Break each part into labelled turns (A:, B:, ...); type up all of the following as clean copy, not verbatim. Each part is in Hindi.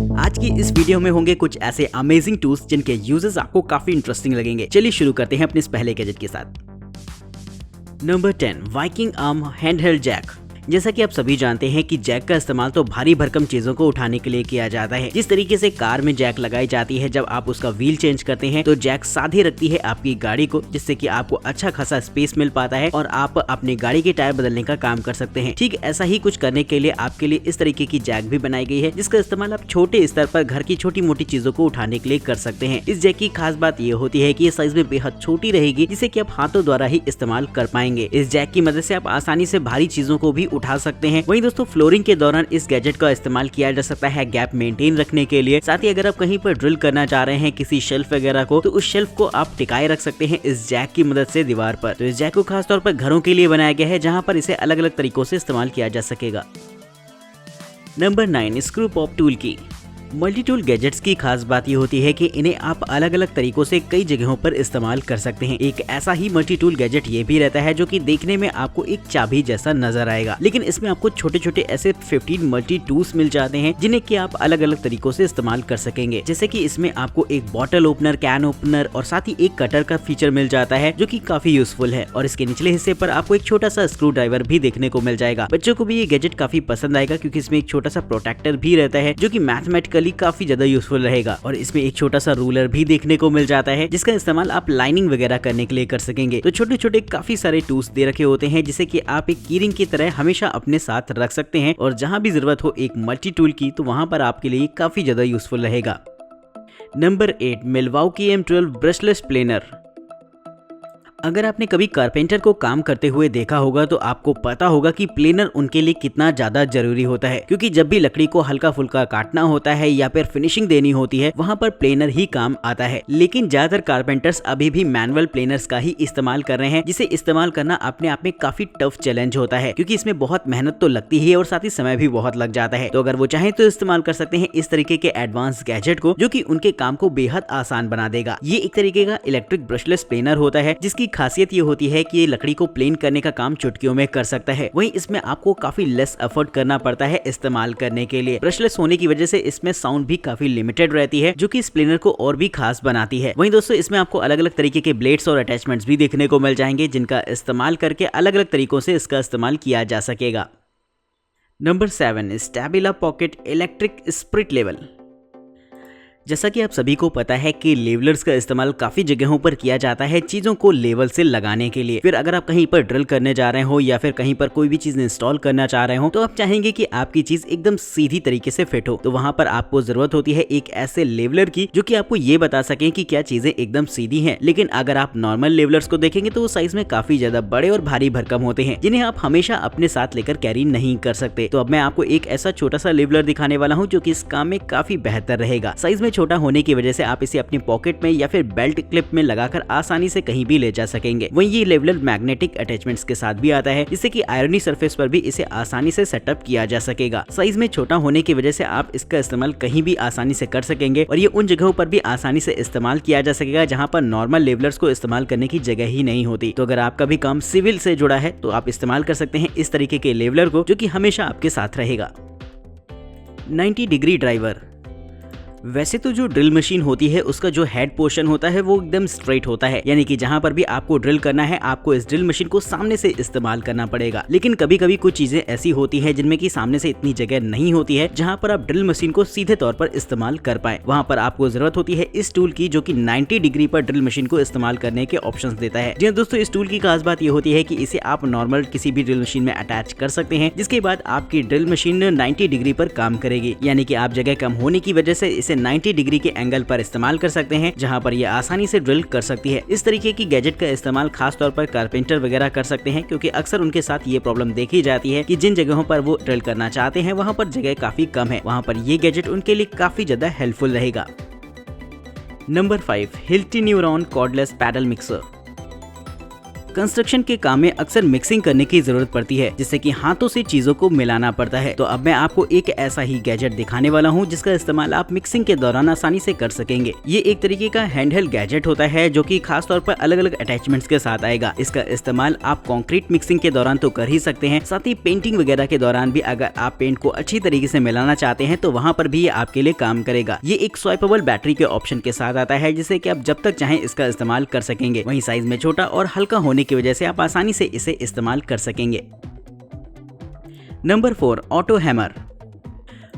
A: आज की इस वीडियो में होंगे कुछ ऐसे अमेजिंग टूल्स जिनके यूजेस आपको काफी इंटरेस्टिंग लगेंगे। चलिए शुरू करते हैं अपने इस पहले गैजेट के साथ। Number 10 Viking arm handheld jack. जैसा कि आप सभी जानते हैं कि जैक का इस्तेमाल तो भारी भरकम चीजों को उठाने के लिए किया जाता है। जिस तरीके से कार में जैक लगाई जाती है, जब आप उसका व्हील चेंज करते हैं तो जैक साधे रखती है आपकी गाड़ी को, जिससे कि आपको अच्छा खासा स्पेस मिल पाता है और आप अपनी गाड़ी के टायर बदलने का काम कर सकते हैं। ठीक ऐसा ही कुछ करने के लिए आपके लिए इस तरीके की जैक भी बनाई गई है, जिसका इस्तेमाल आप छोटे स्तर पर घर की छोटी मोटी चीजों को उठाने के लिए कर सकते हैं। इस जैक की खास बात ये होती है कि ये साइज में बेहद छोटी रहेगी, जिसे कि आप हाथों द्वारा ही इस्तेमाल कर पाएंगे। इस जैक की मदद से आप आसानी से भारी चीजों को भी उठा सकते हैं। वहीं दोस्तों फ्लोरिंग के दौरान इस गैजेट का इस्तेमाल किया जा सकता है गैप मेंटेन रखने के लिए। साथ ही अगर आप कहीं पर ड्रिल करना चाह रहे हैं किसी शेल्फ वगैरह को, तो उस शेल्फ को आप टिकाए रख सकते हैं इस जैक की मदद से दीवार पर। तो इस जैक को खास तौर पर घरों के लिए बनाया गया है, जहां पर इसे अलग अलग तरीकों से इस्तेमाल किया जा सकेगा। नंबर 9 स्क्रू पॉप टूल की। मल्टी टूल गैजेट्स की खास बात ये होती है कि इन्हें आप अलग अलग तरीकों से कई जगहों पर इस्तेमाल कर सकते हैं। एक ऐसा ही मल्टी टूल गैजेट ये भी रहता है जो कि देखने में आपको एक चाबी जैसा नजर आएगा, लेकिन इसमें आपको छोटे छोटे ऐसे 15 मल्टी टूल्स मिल जाते हैं जिन्हें कि आप अलग अलग तरीकों से इस्तेमाल कर सकेंगे। जैसे कि इसमें आपको एक बॉटल ओपनर, कैन ओपनर और साथ ही एक कटर का फीचर मिल जाता है, जो कि काफी यूजफुल है। और इसके निचले हिस्से पर आपको एक छोटा सा स्क्रू ड्राइवर भी देखने को मिल जाएगा। बच्चों को भी ये गैजेट काफी पसंद आएगा, क्योंकि इसमें एक छोटा सा प्रोटेक्टर भी रहता है जो कि मैथमेटिकली काफी ज्यादा यूजफुल रहेगा। और इसमें एक छोटा सा रूलर भी देखने को मिल जाता है, जिसका इस्तेमाल आप लाइनिंग वगैरह करने के लिए कर सकेंगे। तो छोटे छोटे काफी सारे टूल्स दे रखे होते हैं, जिसे कि आप एक कीरिंग की तरह हमेशा अपने साथ रख सकते हैं, और जहां भी जरूरत हो एक मल्टी टूल की, तो वहां पर आपके लिए काफी ज्यादा यूजफुल रहेगा। Number 8 मिल्वाउकी M12 brushless planar. अगर आपने कभी कारपेंटर को काम करते हुए देखा होगा तो आपको पता होगा कि प्लेनर उनके लिए कितना ज्यादा जरूरी होता है, क्योंकि जब भी लकड़ी को हल्का फुल्का काटना होता है या फिर फिनिशिंग देनी होती है, वहां पर प्लेनर ही काम आता है। लेकिन ज्यादातर कारपेंटर्स अभी भी मैनुअल प्लेनर्स का ही इस्तेमाल कर रहे हैं, जिसे इस्तेमाल करना अपने आप में काफी टफ चैलेंज होता है, क्योंकि इसमें बहुत मेहनत तो लगती है और साथ ही समय भी बहुत लग जाता है। तो अगर वो चाहे तो इस्तेमाल कर सकते हैं इस तरीके के एडवांस गैजेट को, जो कि उनके काम को बेहद आसान बना देगा। ये एक तरीके का इलेक्ट्रिक ब्रशलेस प्लेनर होता है, जिसकी खासियत ये होती है कि ये लकड़ी को प्लेन करने का काम चुटकियों में कर सकता है। वहीं इसमें आपको काफी लेस एफर्ट करना पड़ता है इस्तेमाल करने के लिए। ब्रशलेस होने की वजह से इसमें साउंड भी काफी लिमिटेड रहती है, जो कि इस प्लेनर को और भी खास बनाती है। वहीं दोस्तों इसमें आपको अलग अलग तरीके के ब्लेड्स और अटैचमेंट्स भी देखने को मिल जाएंगे, जिनका इस्तेमाल करके अलग अलग तरीकों से इसका इस्तेमाल किया जा सकेगा। Number 7 Stabila pocket electric spirit level. जैसा कि आप सभी को पता है कि लेवलर्स का इस्तेमाल काफी जगहों पर किया जाता है चीजों को लेवल से लगाने के लिए। फिर अगर आप कहीं पर ड्रिल करने जा रहे हो या फिर कहीं पर कोई भी चीज इंस्टॉल करना चाह रहे हो, तो आप चाहेंगे कि आपकी चीज एकदम सीधी तरीके से फिट हो। तो वहां पर आपको जरूरत होती है एक ऐसे लेवलर की, जो कि आपको ये बता सके कि क्या चीजें एकदम सीधी हैं। लेकिन अगर आप नॉर्मल लेवलर्स को देखेंगे तो वो साइज में काफी ज्यादा बड़े और भारी भरकम होते हैं, जिन्हें आप हमेशा अपने साथ लेकर कैरी नहीं कर सकते। तो अब मैं आपको एक ऐसा छोटा सा लेवलर दिखाने वाला हूँ, जो कि इस काम में काफी बेहतर रहेगा। साइज में छोटा होने की वजह से आप इसे अपनी पॉकेट में या फिर बेल्ट क्लिप में लगाकर आसानी से कहीं भी ले जा सकेंगे। वहीं ये लेवलर मैग्नेटिक अटैचमेंट्स के साथ भी आता है, जिससे कि आयरनी सरफेस पर भी इसे आसानी से सेटअप किया जा सकेगा। साइज में छोटा होने की वजह से आप इसका इस्तेमाल कहीं भी आसानी से कर सकेंगे, और ये उन जगहों पर भी आसानी से इस्तेमाल किया जा सकेगा जहां पर नॉर्मल लेवलर्स को इस्तेमाल करने की जगह ही नहीं होती। तो अगर आपका भी काम सिविल से जुड़ा है तो आप इस्तेमाल कर सकते हैं इस तरीके के लेवलर को, जो कि हमेशा आपके साथ रहेगा। 90 डिग्री ड्राइवर। वैसे तो जो ड्रिल मशीन होती है उसका जो हेड पोर्शन होता है वो एकदम स्ट्रेट होता है, यानी कि जहां पर भी आपको ड्रिल करना है आपको इस ड्रिल मशीन को सामने से इस्तेमाल करना पड़ेगा। लेकिन कभी कभी कुछ चीजें ऐसी होती है जिनमें कि सामने से इतनी जगह नहीं होती है जहां पर आप ड्रिल मशीन को सीधे तौर पर इस्तेमाल कर पाए। वहां पर आपको जरूरत होती है इस टूल की, जो कि 90 डिग्री पर ड्रिल मशीन को इस्तेमाल करने के ऑप्शन देता है। जी हाँ दोस्तों, इस टूल की खास बात यह होती है कि इसे आप नॉर्मल किसी भी ड्रिल मशीन में अटैच कर सकते हैं, जिसके बाद आपकी ड्रिल मशीन 90 डिग्री पर काम करेगी। यानी कि आप जगह कम होने की वजह से इसे 90 डिग्री के एंगल पर इस्तेमाल कर सकते हैं, जहां पर ये आसानी से ड्रिल कर सकती है। इस तरीके की गैजेट का इस्तेमाल खास तौर पर कारपेंटर वगैरह कर सकते हैं, क्योंकि अक्सर उनके साथ ये प्रॉब्लम देखी जाती है कि जिन जगहों पर वो ड्रिल करना चाहते हैं वहां पर जगह काफी कम है। वहां पर ये गैजेट उनके लिए काफी ज्यादा हेल्पफुल रहेगा। Number 5 Hilti neuron cordless paddle mixer. Construction के काम में अक्सर मिक्सिंग करने की जरूरत पड़ती है, जिससे कि हाथों से चीजों को मिलाना पड़ता है। तो अब मैं आपको एक ऐसा ही गैजेट दिखाने वाला हूँ जिसका इस्तेमाल आप मिक्सिंग के दौरान आसानी से कर सकेंगे। ये एक तरीके का हैंडहेल्ड गैजेट होता है जो कि खास तौर पर अलग अलग अटैचमेंट्स के साथ आएगा। इसका इस्तेमाल आप कंक्रीट मिक्सिंग के दौरान तो कर ही सकते हैं, साथ ही पेंटिंग वगैरह के दौरान भी अगर आप पेंट को अच्छी तरीके से मिलाना चाहते हैं तो वहाँ पर भी ये आपके लिए काम करेगा। ये एक स्वाइपेबल बैटरी के ऑप्शन के साथ आता है, जिससे कि आप जब तक चाहें इसका इस्तेमाल कर सकेंगे। वहीं साइज में छोटा और हल्का होने की वजह से आप आसानी से इसे इस्तेमाल कर सकेंगे। Number 4, auto hammer.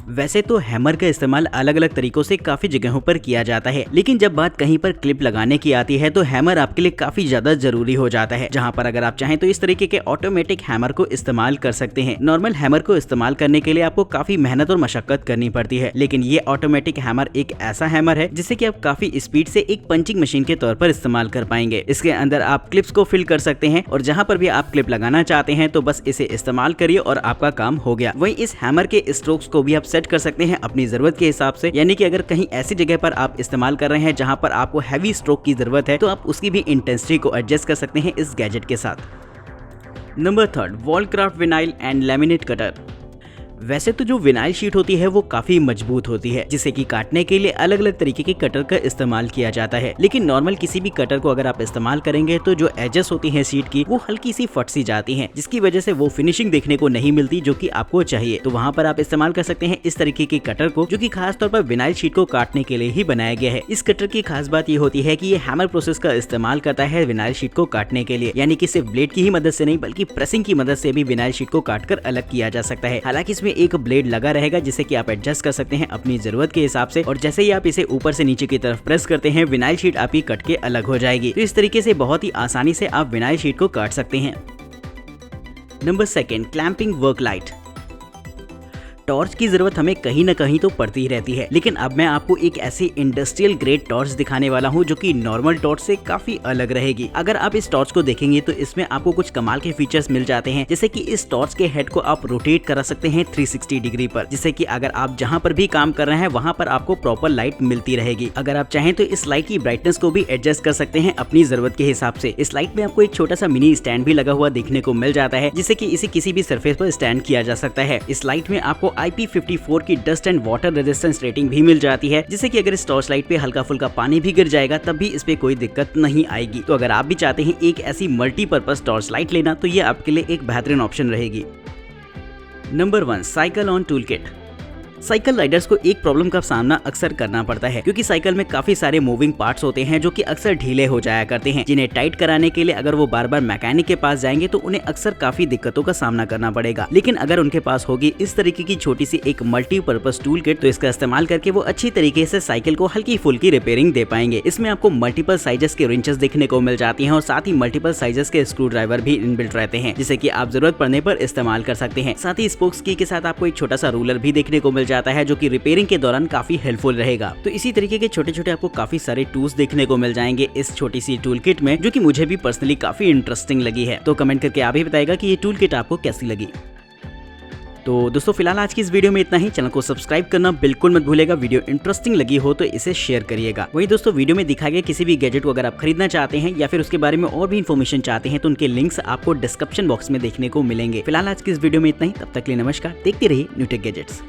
A: वैसे तो हैमर का इस्तेमाल अलग अलग तरीकों से काफी जगहों पर किया जाता है, लेकिन जब बात कहीं पर क्लिप लगाने की आती है तो हैमर आपके लिए काफी ज्यादा जरूरी हो जाता है, जहां पर अगर आप चाहें तो इस तरीके के ऑटोमेटिक हैमर को इस्तेमाल कर सकते हैं। नॉर्मल हैमर को इस्तेमाल करने के लिए आपको काफी मेहनत और मशक्कत करनी पड़ती है, लेकिन ये ऑटोमेटिक हैमर एक ऐसा हैमर है जिससे कि आप काफी स्पीड से एक पंचिंग मशीन के तौर पर इस्तेमाल कर पाएंगे। इसके अंदर आप क्लिप्स को फिल कर सकते हैं और जहां पर भी आप क्लिप लगाना चाहते हैं तो बस इसे इस्तेमाल करिए और आपका काम हो गया। वहीं इस हैमर के स्ट्रोक्स को भी आप सेट कर सकते हैं अपनी जरूरत के हिसाब से, यानी कि अगर कहीं ऐसी जगह पर आप इस्तेमाल कर रहे हैं जहां पर आपको हैवी स्ट्रोक की जरूरत है तो आप उसकी भी इंटेंसिटी को एडजस्ट कर सकते हैं इस गैजेट के साथ। Number 3, Wallcraft vinyl and laminate cutter. वैसे तो जो विनाइल शीट होती है वो काफी मजबूत होती है, जिसे कि काटने के लिए अलग अलग तरीके के कटर का इस्तेमाल किया जाता है, लेकिन नॉर्मल किसी भी कटर को अगर आप इस्तेमाल करेंगे तो जो एजेस होती हैं शीट की वो हल्की सी फट सी जाती हैं, जिसकी वजह से वो फिनिशिंग देखने को नहीं मिलती जो कि आपको चाहिए। तो वहाँ पर आप इस्तेमाल कर सकते हैं इस तरीके के कटर को, जो कि खास तौर पर विनाइल शीट को काटने के लिए ही बनाया गया है। इस कटर की खास बात ये होती है कि ये हैमर प्रोसेस का इस्तेमाल करता है विनाइल शीट को काटने के लिए, यानी कि सिर्फ ब्लेड की ही मदद से नहीं बल्कि प्रेसिंग की मदद से भी विनाइल शीट को काटकर अलग किया जा सकता है। हालांकि इसमें एक ब्लेड लगा रहेगा जिसे कि आप एडजस्ट कर सकते हैं अपनी जरूरत के हिसाब से, और जैसे ही आप इसे ऊपर से नीचे की तरफ प्रेस करते हैं विनाइल शीट आपकी कट के अलग हो जाएगी। तो इस तरीके से बहुत ही आसानी से आप विनाइल शीट को काट सकते हैं। Number 2, clamping work light. Torch की जरूरत हमें कहीं न कहीं तो पड़ती ही रहती है, लेकिन अब मैं आपको एक ऐसी इंडस्ट्रियल ग्रेड टॉर्च दिखाने वाला हूं जो कि नॉर्मल टॉर्च से काफी अलग रहेगी। अगर आप इस टॉर्च को देखेंगे तो इसमें आपको कुछ कमाल के फीचर्स मिल जाते हैं, जैसे कि इस टॉर्च के हेड को आप रोटेट करा सकते हैं 360 डिग्री पर, जिससे कि अगर आप जहां पर भी काम कर रहे हैं वहां पर आपको प्रॉपर लाइट मिलती रहेगी। अगर आप चाहें तो इस लाइट की ब्राइटनेस को भी एडजस्ट कर सकते हैं अपनी जरूरत के हिसाब से। इस लाइट में आपको एक छोटा सा मिनी स्टैंड भी लगा हुआ देखने को मिल जाता है, जिससे कि इसे किसी भी सरफेस पर स्टैंड किया जा सकता है। इस लाइट में आपको IP54 की dust and water resistance rating भी मिल जाती है, जिससे कि अगर इस टॉर्च लाइट पे हल्का फुल्का पानी भी गिर जाएगा तब भी इस पे कोई दिक्कत नहीं आएगी। तो अगर आप भी चाहते हैं एक ऐसी मल्टीपर्पज टॉर्च लाइट लेना तो ये आपके लिए एक बेहतरीन ऑप्शन रहेगी। Number 1, cycle on tool kit. Cycle Riders को एक प्रॉब्लम का सामना अक्सर करना पड़ता है, क्योंकि साइकिल में काफी सारे मूविंग पार्ट्स होते हैं जो कि अक्सर ढीले हो जाया करते हैं, जिन्हें टाइट कराने के लिए अगर वो बार बार मैकेनिक के पास जाएंगे तो उन्हें अक्सर काफी दिक्कतों का सामना करना पड़ेगा। लेकिन अगर उनके पास होगी इस तरीके की छोटी सी एक मल्टीपर्पज टूल किट तो इसका इस्तेमाल करके वो अच्छी तरीके से साइकिल को हल्की फुल्की रिपेयरिंग दे पाएंगे। इसमें आपको मल्टीपल साइजेस के रिंचेस देखने को मिल जाती हैं और साथ ही मल्टीपल साइजेस के स्क्रू ड्राइवर भी इनबिल्ट रहते हैं, जिसे कि आप जरूरत पड़ने पर इस्तेमाल कर सकते हैं। साथ ही स्पोक्स की के साथ आपको एक छोटा सा रूलर भी देखने को मिल जाता है जो कि रिपेयरिंग के दौरान काफी हेल्पफुल रहेगा। तो इसी तरीके के छोटे छोटे आपको काफी सारे टूल्स देखने को मिल जाएंगे इस छोटी सी टूल किट में, जो कि मुझे भी पर्सनली काफी इंटरेस्टिंग लगी है। तो कमेंट करके आप ही बताइएगा कि ये टूल किट आपको कैसी लगी। तो दोस्तों फिलहाल आज की इस वीडियो में इतना ही। चैनल को सब्सक्राइब करना बिल्कुल मत भूलिएगा। वीडियो इंटरेस्टिंग लगी हो तो इसे शेयर करिएगा। वहीं दोस्तों वीडियो में दिखाए गए किसी भी गैजेट को अगर आप खरीदना चाहते हैं या फिर उसके बारे में और भी इन्फॉर्मेशन चाहते हैं तो उनके लिंक्स आपको डिस्क्रिप्शन बॉक्स में देखने को मिलेंगे। फिलहाल आज की इस वीडियो में इतना ही। तब तक के लिए नमस्कार। देखते रहिए न्यूटेक गैजेट्स।